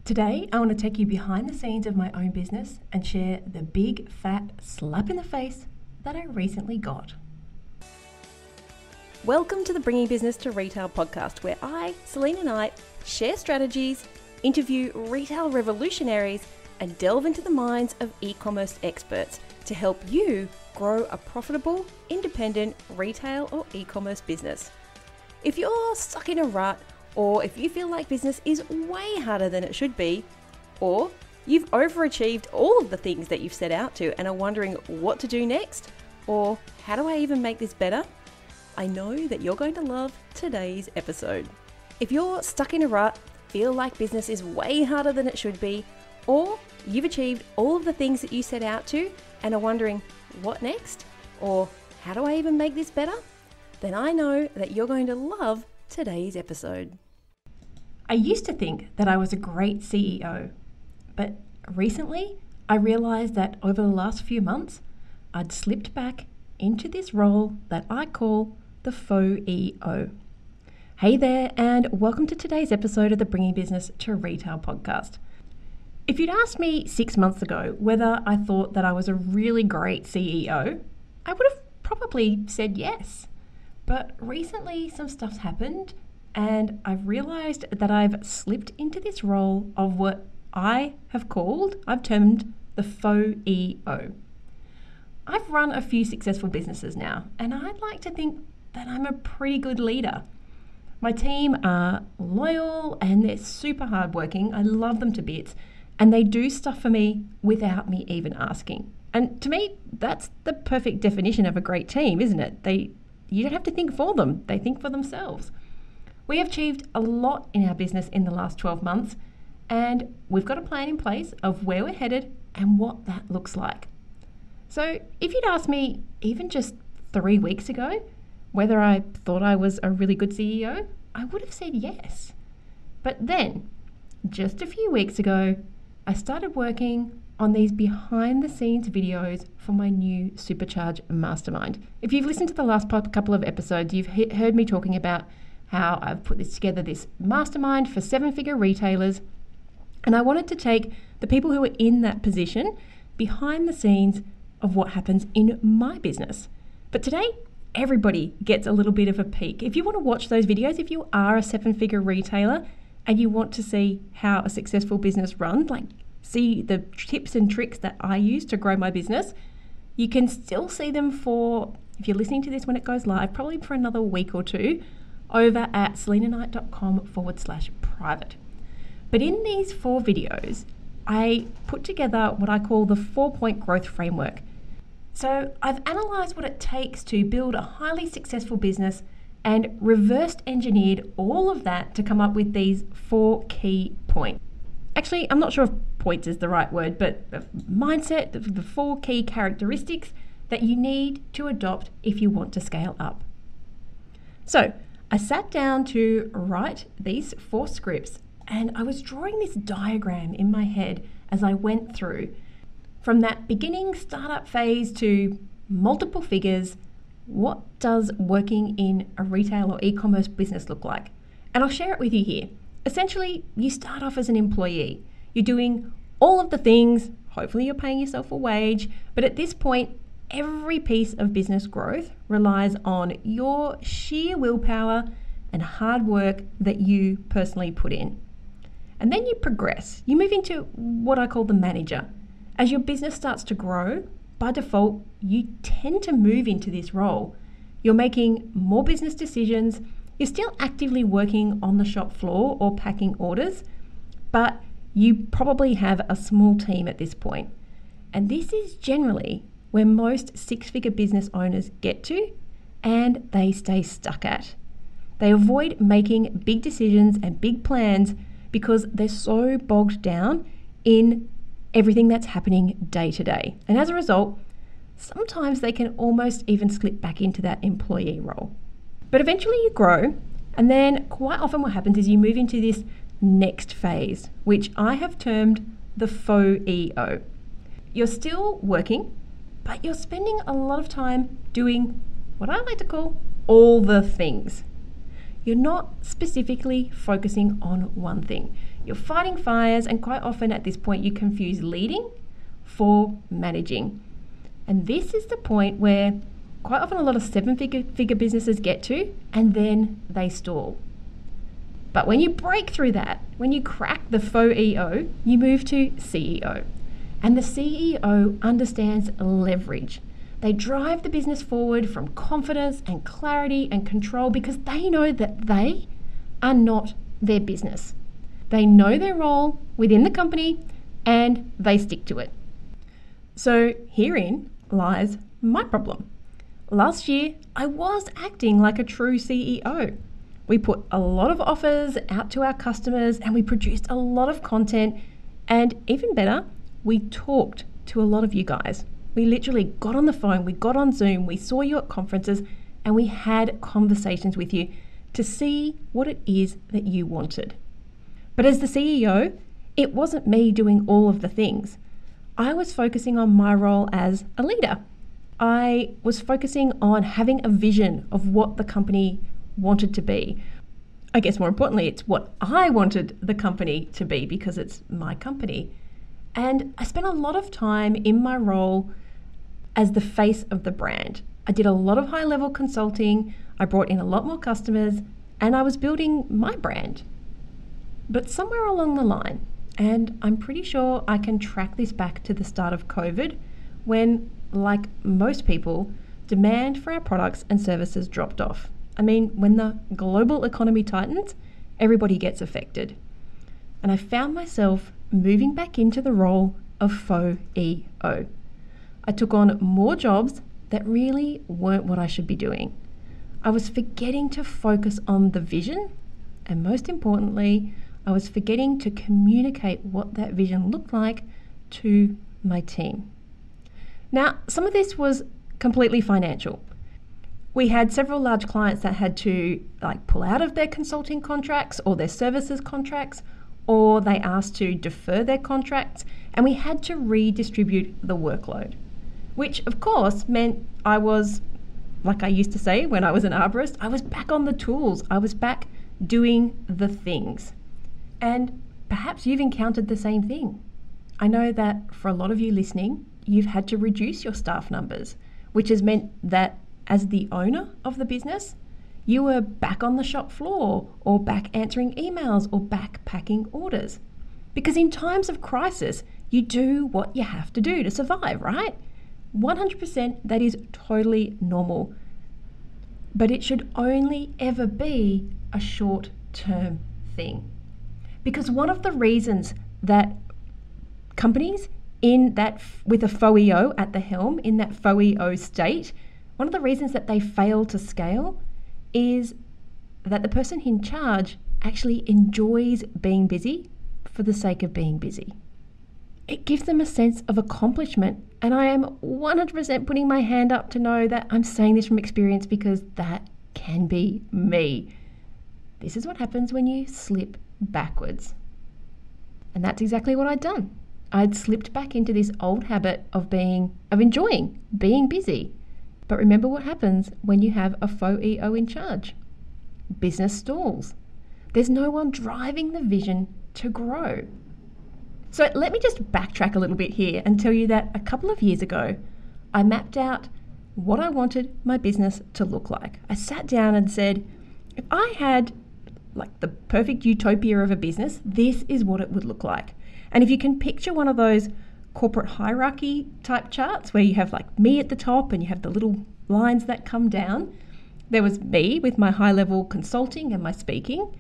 Today, I want to take you behind the scenes of my own business and share the big, fat slap in the face that I recently got. Welcome to the Bringing Business to Retail podcast, where I, Selena Knight, share strategies, interview retail revolutionaries, and delve into the minds of e-commerce experts to help you grow a profitable, independent retail or e-commerce business. If you're stuck in a rut, or if you feel like business is way harder than it should be, or you've overachieved all of the things that you've set out to and are wondering what to do next, or how do I even make this better? I know that you're going to love today's episode. If you're stuck in a rut, feel like business is way harder than it should be, or you've achieved all of the things that you set out to and are wondering what next, or how do I even make this better, then I know that you're going to love today's episode. I used to think that I was a great CEO, but recently I realized that over the last few months, I'd slipped back into this role that I call the Faux-E-O. Hey there, and welcome to today's episode of the Bringing Business to Retail podcast. If you'd asked me 6 months ago whether I thought that I was a really great CEO, I would have probably said yes. But recently some stuff's happened and I've realized that I've slipped into this role of what I've termed the Faux-E-O. I've run a few successful businesses now, and I'd like to think that I'm a pretty good leader. My team are loyal and they're super hardworking. I love them to bits, and they do stuff for me without me even asking. And to me, that's the perfect definition of a great team, isn't it? You don't have to think for them. They think for themselves. We have achieved a lot in our business in the last 12 months, and we've got a plan in place of where we're headed and what that looks like. So if you'd asked me even just 3 weeks ago whether I thought I was a really good CEO, I would have said yes. But then, just a few weeks ago, I started working on these behind the scenes videos for my new Supercharge Mastermind. If you've listened to the last couple of episodes, you've heard me talking about how I've put this mastermind for 7-figure retailers. And I wanted to take the people who are in that position behind the scenes of what happens in my business. But today, everybody gets a little bit of a peek. If you want to watch those videos, if you are a 7-figure retailer and you want to see how a successful business runs, like see the tips and tricks that I use to grow my business, you can still see them if you're listening to this when it goes live, probably for another week or two, over at selenaknight.com/private. But in these 4 videos, I put together what I call the 4-point growth framework. So I've analysed what it takes to build a highly successful business and reversed engineered all of that to come up with these 4 key points. Actually, I'm not sure if points is the right word, but mindset, the 4 key characteristics that you need to adopt if you want to scale up. So I sat down to write these 4 scripts, and I was drawing this diagram in my head as I went through. From that beginning startup phase to multiple figures, what does working in a retail or e-commerce business look like? And I'll share it with you here. Essentially, you start off as an employee. You're doing all of the things, hopefully you're paying yourself a wage, but at this point, every piece of business growth relies on your sheer willpower and hard work that you personally put in. And then you progress. You move into what I call the manager. As your business starts to grow, by default, you tend to move into this role. You're making more business decisions. You're still actively working on the shop floor or packing orders, but you probably have a small team at this point. And this is generally where most 6-figure business owners get to, and they stay stuck at. They avoid making big decisions and big plans because they're so bogged down in everything that's happening day to day. And as a result, sometimes they can almost even slip back into that employee role. But eventually you grow, and then quite often what happens is you move into this next phase, which I have termed the Faux-E-O. You're still working, but you're spending a lot of time doing what I like to call all the things. You're not specifically focusing on one thing. You're fighting fires, and quite often at this point you confuse leading for managing. And this is the point where quite often a lot of seven-figure businesses get to, and then they stall. But when you break through that, when you crack the Faux-E-O, you move to CEO. And the CEO understands leverage. They drive the business forward from confidence and clarity and control because they know that they are not their business. They know their role within the company and they stick to it. So herein lies my problem. Last year, I was acting like a true CEO. We put a lot of offers out to our customers and we produced a lot of content, and even better, we talked to a lot of you guys. We literally got on the phone, we got on Zoom, we saw you at conferences, and we had conversations with you to see what it is that you wanted. But as the CEO, it wasn't me doing all of the things. I was focusing on my role as a leader. I was focusing on having a vision of what the company wanted to be. I guess more importantly, it's what I wanted the company to be because it's my company. And I spent a lot of time in my role as the face of the brand. I did a lot of high-level consulting, I brought in a lot more customers, and I was building my brand. But somewhere along the line, and I'm pretty sure I can track this back to the start of COVID, when, like most people, demand for our products and services dropped off. I mean, when the global economy tightens, everybody gets affected. And I found myself moving back into the role of Faux-E-O. I took on more jobs that really weren't what I should be doing. I was forgetting to focus on the vision, and most importantly, I was forgetting to communicate what that vision looked like to my team. Now, some of this was completely financial. We had several large clients that had to pull out of their consulting contracts or their services contracts, or they asked to defer their contracts, and we had to redistribute the workload, which of course meant I was, like I used to say when I was an arborist, I was back on the tools. I was back doing the things. And perhaps you've encountered the same thing. I know that for a lot of you listening, you've had to reduce your staff numbers, which has meant that as the owner of the business, you were back on the shop floor or back answering emails or back packing orders. Because in times of crisis, you do what you have to do to survive, right? 100% that is totally normal. But it should only ever be a short-term thing. Because one of the reasons that companies with a Faux-E-O at the helm, in that Faux-E-O state, one of the reasons that they fail to scale is that the person in charge actually enjoys being busy for the sake of being busy. It gives them a sense of accomplishment, and I am 100% putting my hand up to know that I'm saying this from experience because that can be me. This is what happens when you slip backwards. And that's exactly what I'd done. I'd slipped back into this old habit of enjoying being busy. But remember what happens when you have a Faux-E-O in charge. Business stalls. There's no one driving the vision to grow. So let me just backtrack a little bit here and tell you that a couple of years ago, I mapped out what I wanted my business to look like. I sat down and said, if I had the perfect utopia of a business, this is what it would look like. And if you can picture one of those corporate hierarchy type charts where you have me at the top and you have the little lines that come down, there was me with my high level consulting and my speaking.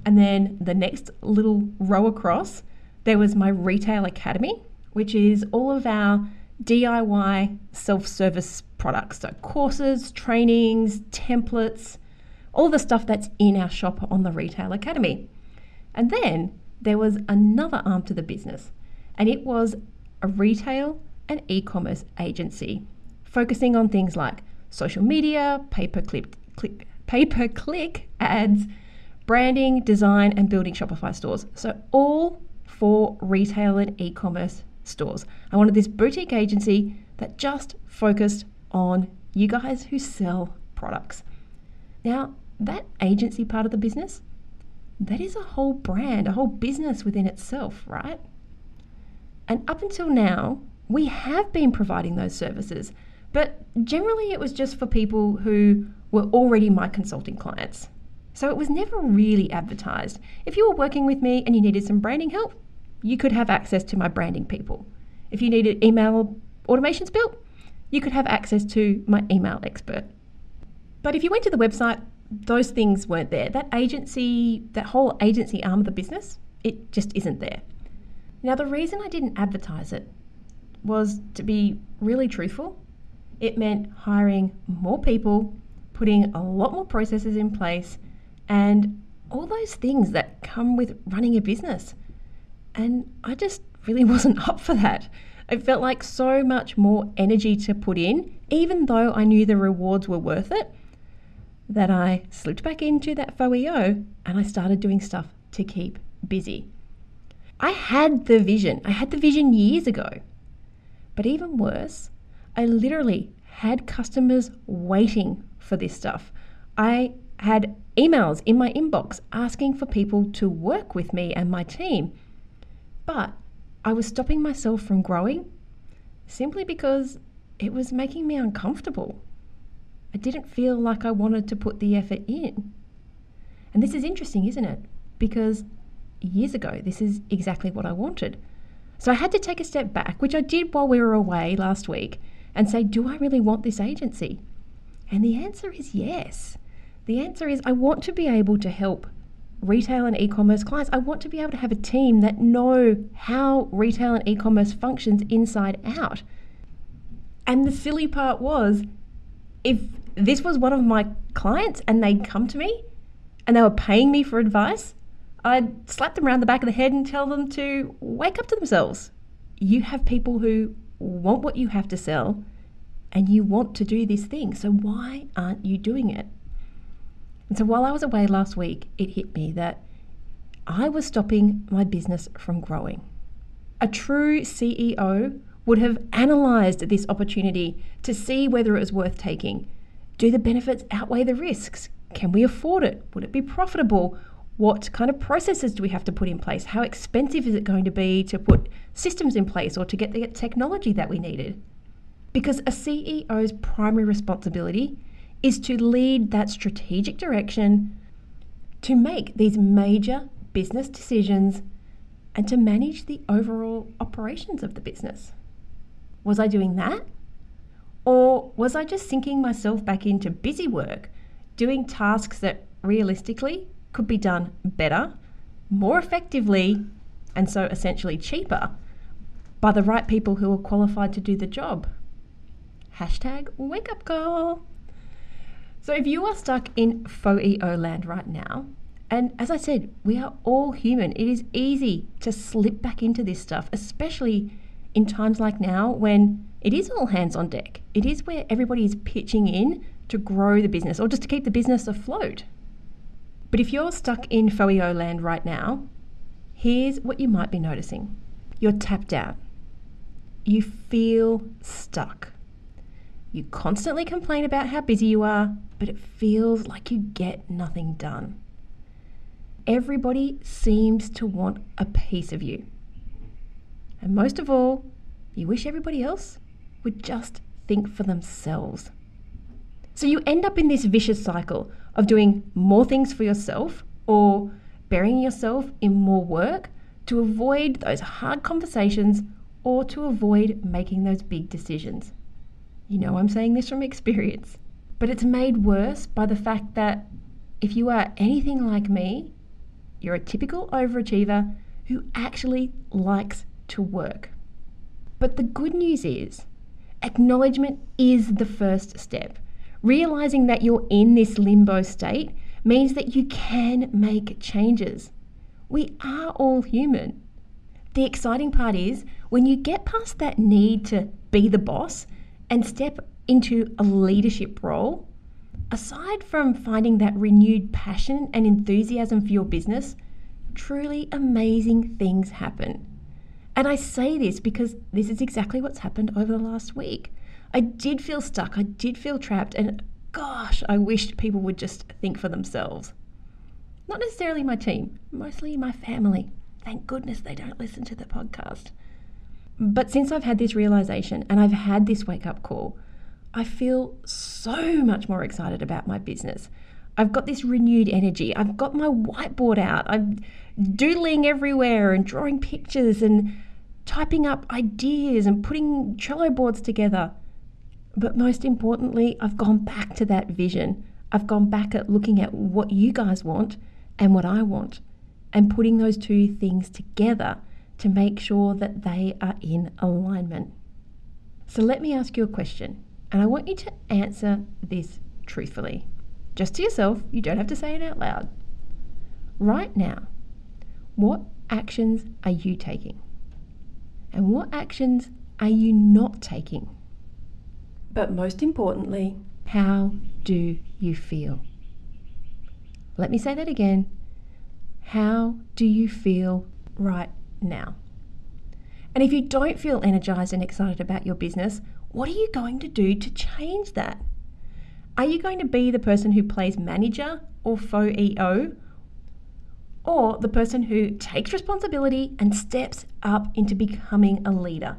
And then the next little row across, there was my retail academy, which is all of our DIY self-service products. So courses, trainings, templates, all the stuff that's in our shop on the retail academy. And then there was another arm to the business, and it was a retail and e-commerce agency focusing on things like social media, pay-per-click ads, branding, design, and building Shopify stores. So all for retail and e-commerce stores. I wanted this boutique agency that just focused on you guys who sell products. Now, that agency part of the business that is a whole brand, a whole business within itself, right? And up until now, we have been providing those services, but generally it was just for people who were already my consulting clients. So it was never really advertised. If you were working with me and you needed some branding help, you could have access to my branding people. If you needed email automations built, you could have access to my email expert. But if you went to the website, those things weren't there. That whole agency arm of the business, it just isn't there. Now, the reason I didn't advertise it was, to be really truthful, it meant hiring more people, putting a lot more processes in place, and all those things that come with running a business. And I just really wasn't up for that. It felt like so much more energy to put in, even though I knew the rewards were worth it, that I slipped back into that Faux-E-O and I started doing stuff to keep busy. I had the vision years ago. But even worse, I literally had customers waiting for this stuff. I had emails in my inbox asking for people to work with me and my team. But I was stopping myself from growing simply because it was making me uncomfortable. I didn't feel like I wanted to put the effort in. And this is interesting, isn't it? Because years ago, this is exactly what I wanted. So I had to take a step back, which I did while we were away last week, and say, do I really want this agency? And the answer is yes. The answer is I want to be able to help retail and e-commerce clients. I want to be able to have a team that know how retail and e-commerce functions inside out. And the silly part was, if this was one of my clients and they'd come to me and they were paying me for advice, I'd slap them around the back of the head and tell them to wake up to themselves. You have people who want what you have to sell and you want to do this thing, so why aren't you doing it? And so while I was away last week, it hit me that I was stopping my business from growing. A true CEO would have analysed this opportunity to see whether it was worth taking. Do the benefits outweigh the risks? Can we afford it? Would it be profitable? What kind of processes do we have to put in place? How expensive is it going to be to put systems in place or to get the technology that we needed? Because a CEO's primary responsibility is to lead that strategic direction, to make these major business decisions, and to manage the overall operations of the business. Was I doing that? Or was I just sinking myself back into busy work, doing tasks that realistically could be done better, more effectively, and so essentially cheaper by the right people who are qualified to do the job? Hashtag wake up call. So if you are stuck in Faux-E-O land right now, and as I said, we are all human, it is easy to slip back into this stuff, especially in times like now when it is all hands on deck. It is where everybody is pitching in to grow the business or just to keep the business afloat. But if you're stuck in Faux-E-O land right now, here's what you might be noticing. You're tapped out. You feel stuck. You constantly complain about how busy you are, but it feels like you get nothing done. Everybody seems to want a piece of you. And most of all, you wish everybody else would just think for themselves. So you end up in this vicious cycle of doing more things for yourself or burying yourself in more work to avoid those hard conversations or to avoid making those big decisions. You know I'm saying this from experience. But it's made worse by the fact that if you are anything like me, you're a typical overachiever who actually likes to work. But the good news is, acknowledgement is the first step. Realizing that you're in this limbo state means that you can make changes. We are all human. The exciting part is when you get past that need to be the boss and step into a leadership role, aside from finding that renewed passion and enthusiasm for your business, truly amazing things happen. And I say this because this is exactly what's happened over the last week. I did feel stuck, I did feel trapped, and gosh, I wished people would just think for themselves. Not necessarily my team, mostly my family. Thank goodness they don't listen to the podcast. But since I've had this realization and I've had this wake-up call, I feel so much more excited about my business. I've got this renewed energy. I've got my whiteboard out. I'm doodling everywhere and drawing pictures and typing up ideas and putting Trello boards together. But most importantly, I've gone back to that vision. I've gone back at looking at what you guys want and what I want, and putting those two things together to make sure that they are in alignment. So let me ask you a question, and I want you to answer this truthfully. Just to yourself, you don't have to say it out loud. Right now, what actions are you taking? And what actions are you not taking? But most importantly, how do you feel? Let me say that again. How do you feel right now? And if you don't feel energized and excited about your business, what are you going to do to change that? Are you going to be the person who plays manager or Faux-E-O? Or the person who takes responsibility and steps up into becoming a leader?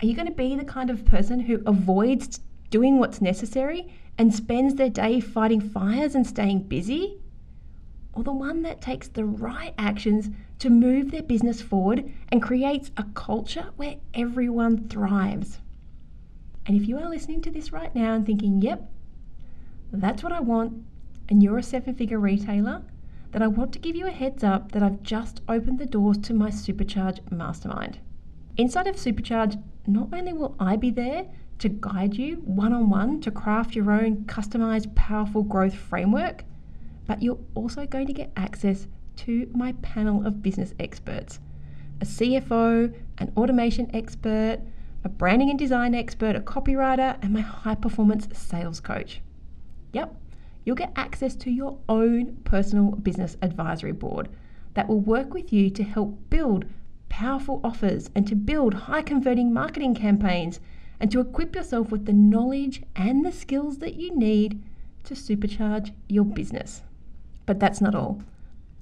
Are you going to be the kind of person who avoids doing what's necessary and spends their day fighting fires and staying busy? Or the one that takes the right actions to move their business forward and creates a culture where everyone thrives? And if you are listening to this right now and thinking, yep, that's what I want, and you're a 7-figure retailer, then I want to give you a heads up that I've just opened the doors to my Supercharge Mastermind. Inside of Supercharge, not only will I be there to guide you one-on-one to craft your own customized, powerful growth framework, but you're also going to get access to my panel of business experts, a CFO, an automation expert, a branding and design expert, a copywriter, and my high-performance sales coach. Yep, you'll get access to your own personal business advisory board that will work with you to help build powerful offers and to build high-converting marketing campaigns and to equip yourself with the knowledge and the skills that you need to supercharge your business. But that's not all.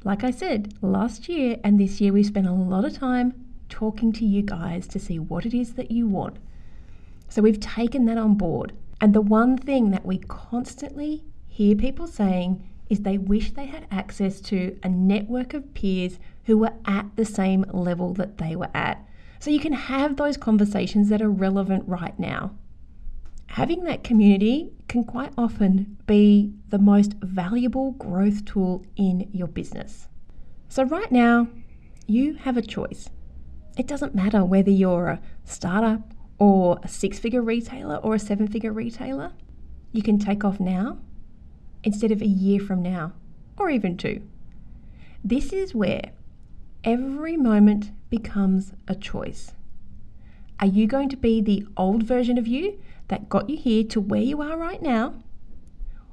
Like I said, last year and this year we spent a lot of time talking to you guys to see what it is that you want. So we've taken that on board. And the one thing that we constantly hear people saying is they wish they had access to a network of peers who were at the same level that they were at. So you can have those conversations that are relevant right now. Having that community can quite often be the most valuable growth tool in your business. So right now, you have a choice. It doesn't matter whether you're a startup or a 6-figure retailer or a 7-figure retailer. You can take off now instead of a year from now, or even 2. This is where every moment becomes a choice. Are you going to be the old version of you that got you here to where you are right now?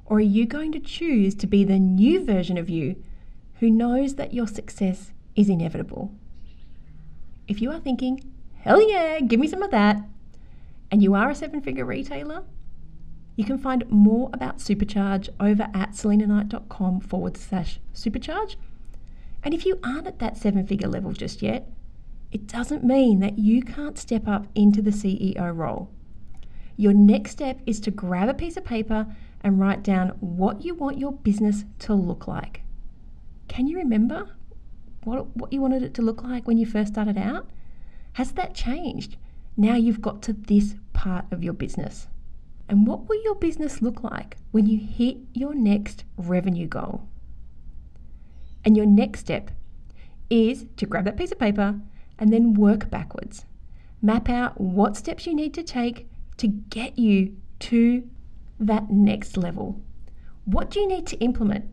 Or are you going to choose to be the new version of you who knows that your success is inevitable? If you are thinking, hell yeah, give me some of that, and you are a 7-figure retailer, you can find more about Supercharge over at selinaknight.com/supercharge. And if you aren't at that 7-figure level just yet, it doesn't mean that you can't step up into the CEO role. Your next step is to grab a piece of paper and write down what you want your business to look like. Can you remember what you wanted it to look like when you first started out? Has that changed? Now you've got to this part of your business. And what will your business look like when you hit your next revenue goal? And your next step is to grab that piece of paper and then work backwards. Map out what steps you need to take to get you to that next level. What do you need to implement?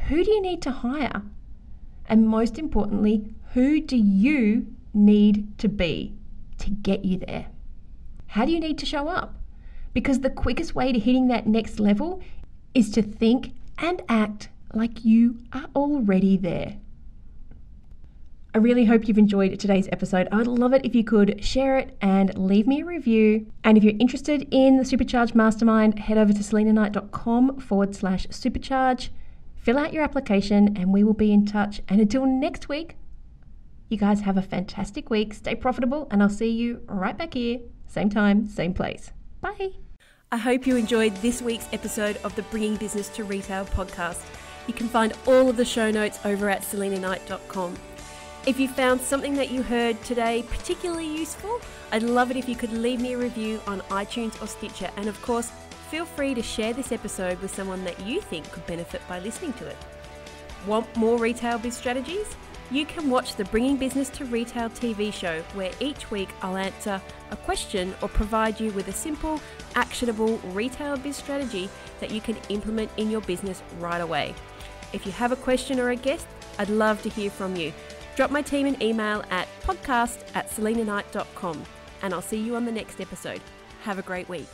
Who do you need to hire? And most importantly, who do you need to be to get you there? How do you need to show up? Because the quickest way to hitting that next level is to think and act like you are already there. I really hope you've enjoyed today's episode. I would love it if you could share it and leave me a review. And if you're interested in the Supercharge Mastermind, head over to selinaknight.com/supercharge. Fill out your application and we will be in touch. And until next week, you guys have a fantastic week. Stay profitable, and I'll see you right back here, same time, same place. Bye. I hope you enjoyed this week's episode of the Bringing Business to Retail podcast. You can find all of the show notes over at selinaknight.com. If you found something that you heard today particularly useful, I'd love it if you could leave me a review on iTunes or Stitcher. And of course, feel free to share this episode with someone that you think could benefit by listening to it. Want more retail biz strategies? You can watch the Bringing Business to Retail TV show, where each week I'll answer a question or provide you with a simple, actionable retail biz strategy that you can implement in your business right away. If you have a question or a guest, I'd love to hear from you. Drop my team an email at podcast@selinaknight.com, and I'll see you on the next episode. Have a great week.